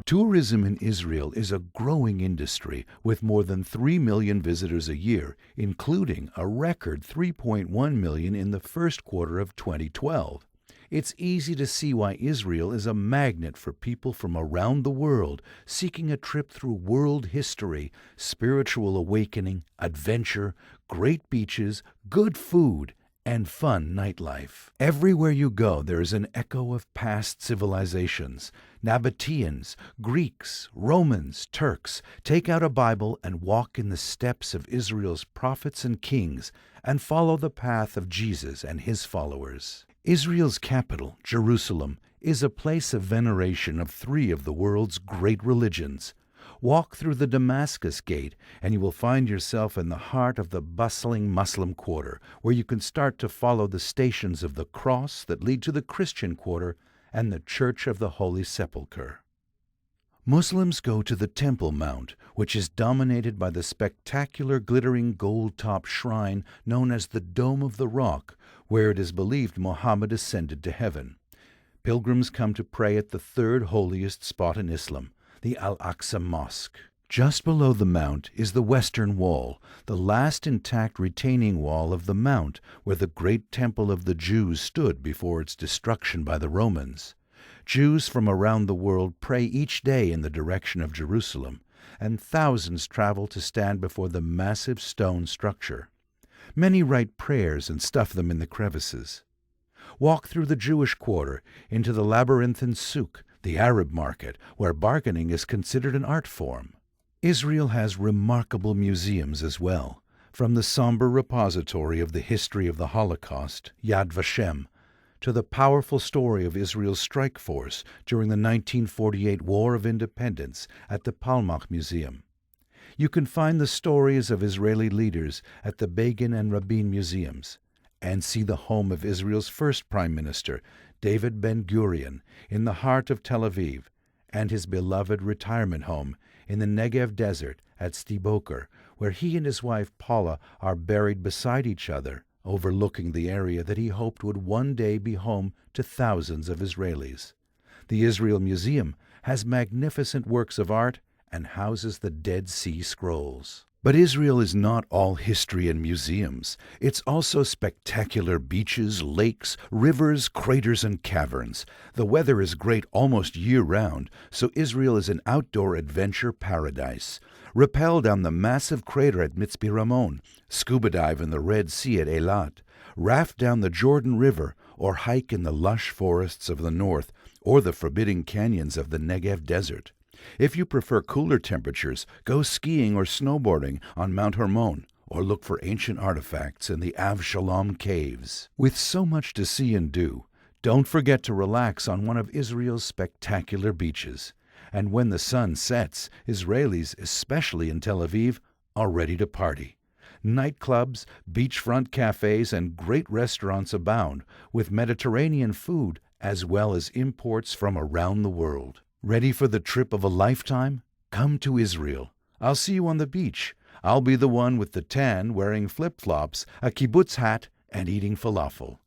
Tourism in Israel is a growing industry with more than 3 million visitors a year, including a record 3.1 million in the first quarter of 2012. It's easy to see why Israel is a magnet for people from around the world seeking a trip through world history, spiritual awakening, adventure, great beaches, good food, and fun nightlife. Everywhere you go, there is an echo of past civilizations. Nabateans, Greeks, Romans, Turks. Take out a Bible and walk in the steps of Israel's prophets and kings and follow the path of Jesus and his followers. Israel's capital, Jerusalem, is a place of veneration of three of the world's great religions. Walk through the Damascus Gate, and you will find yourself in the heart of the bustling Muslim quarter, where you can start to follow the stations of the cross that lead to the Christian quarter and the Church of the Holy Sepulchre. Muslims go to the Temple Mount, which is dominated by the spectacular glittering gold-topped shrine known as the Dome of the Rock, where it is believed Muhammad ascended to heaven. Pilgrims come to pray at the third holiest spot in Islam, the Al-Aqsa Mosque. Just below the mount is the Western Wall, the last intact retaining wall of the mount where the great temple of the Jews stood before its destruction by the Romans. Jews from around the world pray each day in the direction of Jerusalem, and thousands travel to stand before the massive stone structure. Many write prayers and stuff them in the crevices. Walk through the Jewish quarter into the labyrinthine souk, the Arab market, where bargaining is considered an art form. Israel has remarkable museums as well, from the somber repository of the history of the Holocaust, Yad Vashem, to the powerful story of Israel's strike force during the 1948 War of Independence at the Palmach Museum. You can find the stories of Israeli leaders at the Begin and Rabin museums, and see the home of Israel's first Prime Minister, David Ben-Gurion, in the heart of Tel Aviv, and his beloved retirement home in the Negev desert at Sde Boker, where he and his wife Paula are buried beside each other, overlooking the area that he hoped would one day be home to thousands of Israelis. The Israel Museum has magnificent works of art and houses the Dead Sea Scrolls. But Israel is not all history and museums. It's also spectacular beaches, lakes, rivers, craters, and caverns. The weather is great almost year-round, so Israel is an outdoor adventure paradise. Rappel down the massive crater at Mitzpe Ramon, scuba dive in the Red Sea at Eilat, raft down the Jordan River, or hike in the lush forests of the north, or the forbidding canyons of the Negev desert. If you prefer cooler temperatures, go skiing or snowboarding on Mount Hermon, or look for ancient artifacts in the Avshalom caves. With so much to see and do, don't forget to relax on one of Israel's spectacular beaches. And when the sun sets, Israelis, especially in Tel Aviv, are ready to party. Nightclubs, beachfront cafes, and great restaurants abound, with Mediterranean food as well as imports from around the world. Ready for the trip of a lifetime? Come to Israel. I'll see you on the beach. I'll be the one with the tan, wearing flip-flops, a kibbutz hat, and eating falafel.